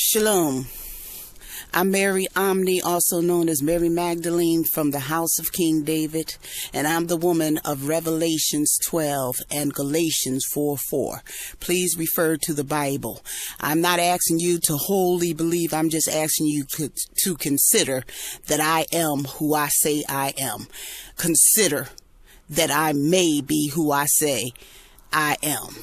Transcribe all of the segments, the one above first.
Shalom. I'm Mary Omni, also known as Mary Magdalene, from the house of King David, and I'm the woman of Revelations 12 and Galatians 4:4. Please refer to the Bible. I'm not asking you to wholly believe. I'm just asking you to consider that I am who I say I am. Consider that I may be who I say I am.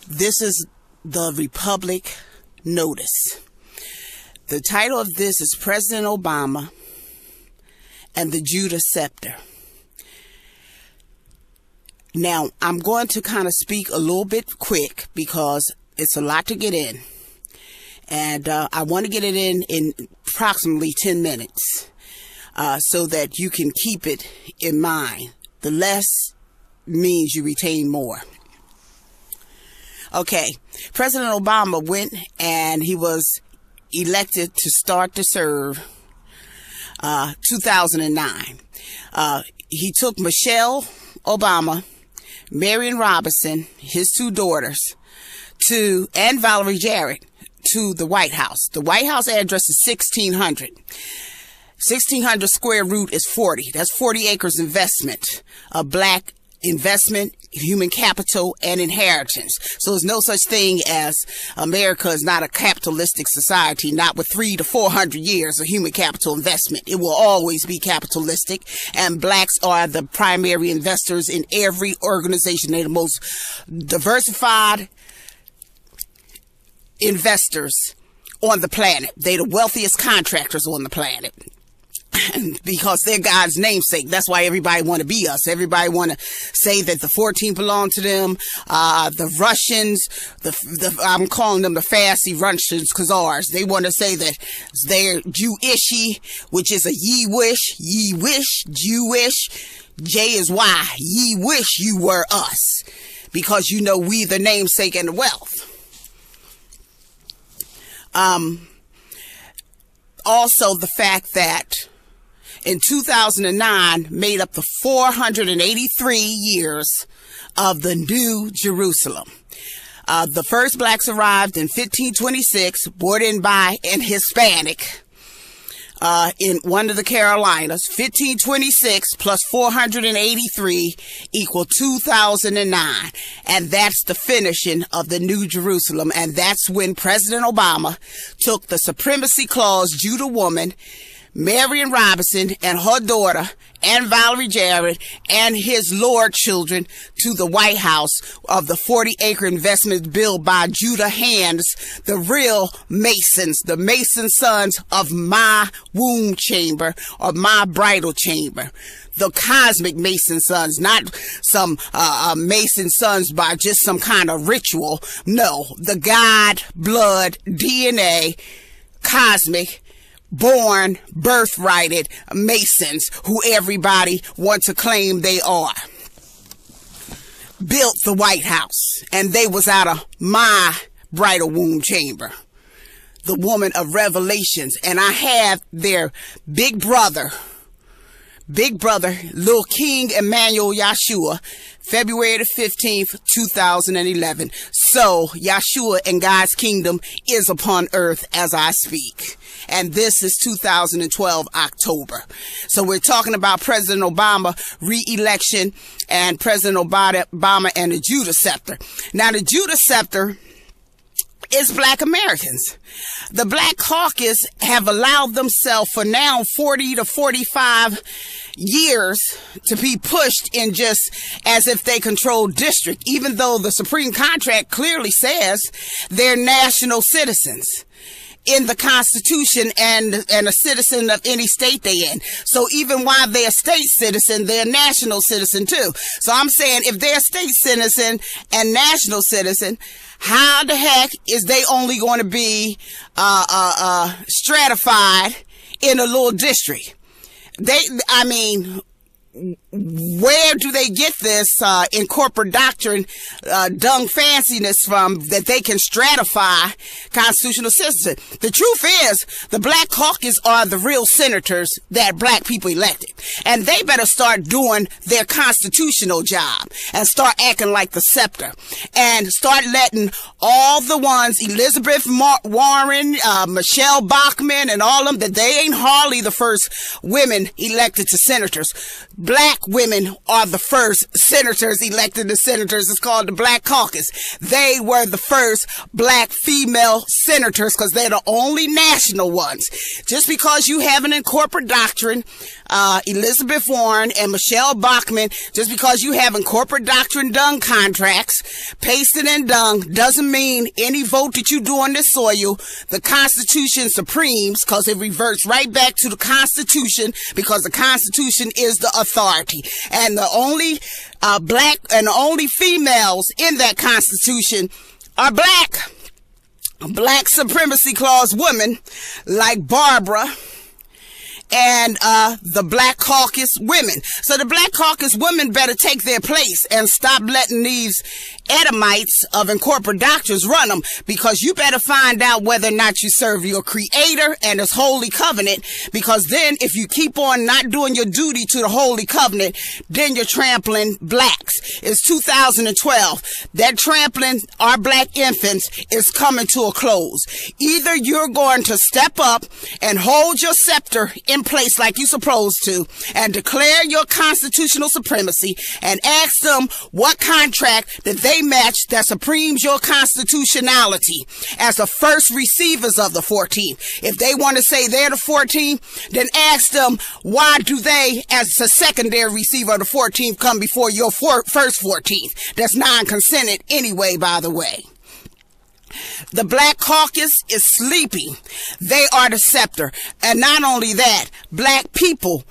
This is the Republic Notice. The title of this is President Obama and the Judah Scepter. Now, I'm going to kind of speak a little bit quick because it's a lot to get in. And I want to get it in approximately 10 minutes so that you can keep it in mind. The less means you retain more. Okay, President Obama went and he was elected to start to serve 2009. He took Michelle Obama, Marion Robinson, his two daughters, and Valerie Jarrett to the White House. The White House address is 1600. 1600 square root is 40. That's 40 acres investment of black investment, human capital, and inheritance. So there's no such thing as America is not a capitalistic society, not with 300 to 400 years of human capital investment. It will always be capitalistic, and blacks are the primary investors in every organization. They're the most diversified investors on the planet. They're the wealthiest contractors on the planet. Because they're God's namesake. That's why everybody want to be us. Everybody want to say that the 14 belong to them. The Russians, I'm calling them the Farsi Russians, Khazars. They want to say that they're Jewishy, which is a ye wish, Jewish. J is Y. Ye wish you were us. Because you know we the namesake and the wealth. Also the fact that in 2009 made up the 483 years of the New Jerusalem. The first blacks arrived in 1526, brought in by an Hispanic in one of the Carolinas. 1526 plus 483 equal 2009. And that's the finishing of the New Jerusalem. And that's when President Obama took the Supremacy Clause Judah woman, Marion Robinson, and her daughter, and Valerie Jarrett, and his Lord children to the White House of the 40-acre investment built by Judah hands, the real Masons, the Mason sons of my womb chamber, or my bridal chamber. The cosmic Mason sons, not some Mason sons by just some kind of ritual. No, the God, blood, DNA, cosmic, born, birthrighted Masons who everybody wants to claim they are. Built the White House, and they was out of my bridal womb chamber. The woman of Revelations, and I have their big brother, little King Emmanuel Yahshua, February the 15th, 2011. So, Yahshua and God's kingdom is upon earth as I speak. And this is 2012, October. So we're talking about President Obama re-election and President Obama and the Judah Scepter. Now, the Judah Scepter is black Americans. The Black Caucus have allowed themselves for now 40 to 45 years to be pushed in just as if they control district, even though the Supreme Contract clearly says they're national citizens in the Constitution and a citizen of any state they in. So even while they're a state citizen, they're a national citizen too. So I'm saying if they're a state citizen and national citizen, how the heck is they only going to be stratified in a little district? where do they get this in corporate doctrine dung fanciness from that they can stratify constitutional citizens? The truth is, the Black Caucus are the real senators that black people elected, and they better start doing their constitutional job and start acting like the Scepter and start letting all the ones, Elizabeth Warren, Michelle Bachmann, and all of them, that they ain't hardly the first women elected to senators. Black women are the first senators elected to senators. It's called the Black Caucus. They were the first black female senators because they're the only national ones. Just because you have an in corporate doctrine, Elizabeth Warren and Michelle Bachmann, just because you have in corporate doctrine dung contracts, pasted in dung, doesn't mean any vote that you do on this soil, the Constitution supremes, because it reverts right back to the Constitution, because the Constitution is the authority. And the only black and the only females in that Constitution are black. Black Supremacy Clause women like Barbara and the Black Caucus women. So the Black Caucus women better take their place and stop letting these Edomites of incorporate doctrines run them, because you better find out whether or not you serve your Creator and His Holy Covenant, because then if you keep on not doing your duty to the Holy Covenant, then you're trampling blacks. It's 2012. That trampling our black infants is coming to a close. Either you're going to step up and hold your scepter in place like you're supposed to and declare your constitutional supremacy and ask them what contract that they match that supremes your constitutionality as the first receivers of the 14th. If they want to say they're the 14th, then ask them why do they, as a secondary receiver of the 14th, come before your first 14th? That's non-consented anyway, by the way. The Black Caucus is sleeping. They are the scepter. And not only that, black people,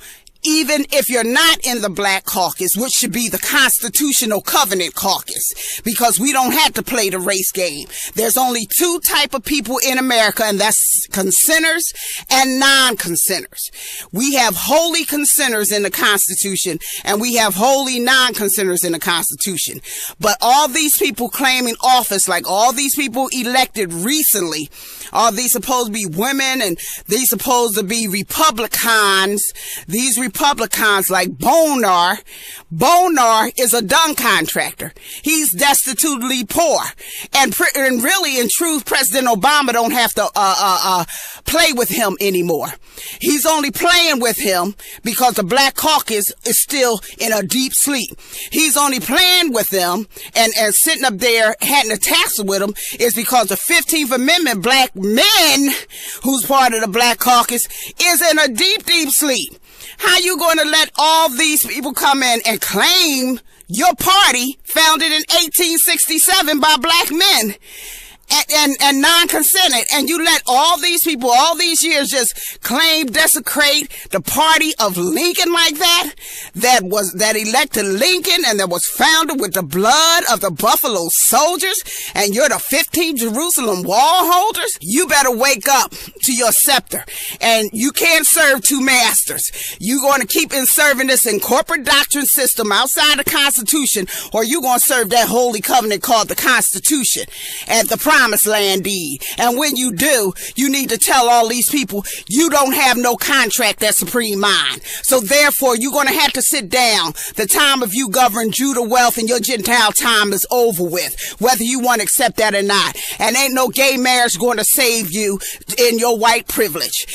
even if you're not in the Black Caucus, which should be the Constitutional Covenant Caucus, because we don't have to play the race game. There's only two type of people in America, and that's consenters and non-consenters. We have holy consenters in the Constitution, and we have holy non-consenters in the Constitution. But all these people claiming office, like all these people elected recently, all these supposed to be women, and these supposed to be Republicans, these Republicans like Bonar is a dung contractor. He's destitutely poor. And really, in truth, President Obama don't have to play with him anymore. He's only playing with him because the Black Caucus is still in a deep sleep. He's only playing with them and sitting up there having a tax with them is because the 15th Amendment black men, who's part of the Black Caucus, is in a deep, deep sleep. How you going to let all these people come in and claim your party founded in 1867 by black men and non-consented, and you let all these people all these years just claim, desecrate the party of Lincoln like that elected Lincoln and that was founded with the blood of the Buffalo Soldiers, and you're the 15 Jerusalem wall holders? You better wake up to your scepter, and you can't serve two masters. You're going to keep serving this in corporate doctrine system outside the Constitution, or you're going to serve that holy covenant called the Constitution and the Promised Land deed. And when you do, you need to tell all these people you don't have no contract that's supreme mine. So therefore, you're going to have to sit down. The time of you govern Judah wealth and your Gentile time is over with, whether you want to accept that or not. And ain't no gay marriage going to save you in your white privilege,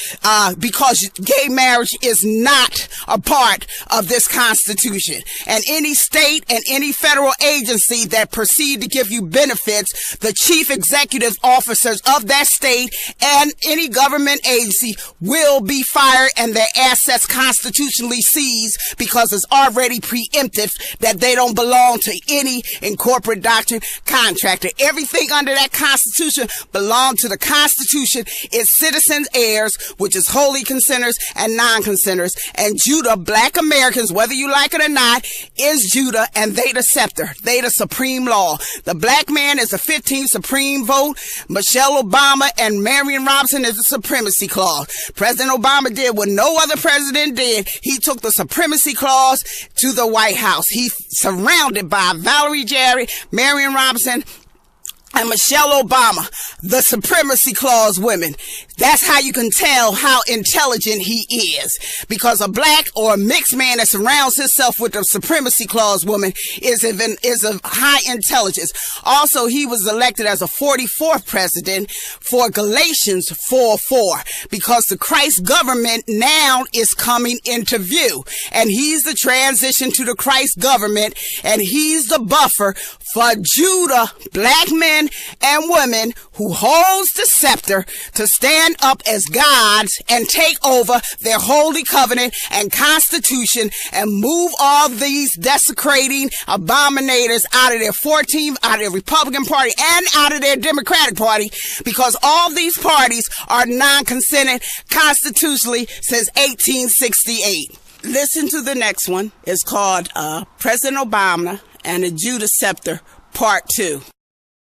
because gay marriage is not a part of this Constitution. And any state and any federal agency that proceed to give you benefits, the chief executive officers of that state and any government agency will be fired and their assets constitutionally seized, because it's already preemptive that they don't belong to any incorporate doctrine contractor. Everything under that Constitution belongs to the Constitution. Its citizens heirs, which is holy consenters and non-consenters. And Judah, black Americans, whether you like it or not, is Judah, and they the scepter. They the supreme law. The black man is the 15th supreme Supreme vote. Michelle Obama and Marion Robinson is the supremacy clause. President Obama did what no other president did. He took the supremacy clause to the White House. He's surrounded by Valerie Jarrett, Marion Robinson, and Michelle Obama, the supremacy clause women. That's how you can tell how intelligent he is. Because a black or a mixed man that surrounds himself with a supremacy clause woman is of high intelligence. Also, he was elected as a 44th president for Galatians 4:4, because the Christ government now is coming into view. And he's the transition to the Christ government, and he's the buffer for Judah, black men and women who holds the scepter to stand up as gods and take over their holy covenant and constitution and move all these desecrating abominators out of their 14th, out of their Republican Party and out of their Democratic Party, because all these parties are non-consented constitutionally since 1868. Listen to the next one. It's called President Obama and the Judah Scepter, Part 2.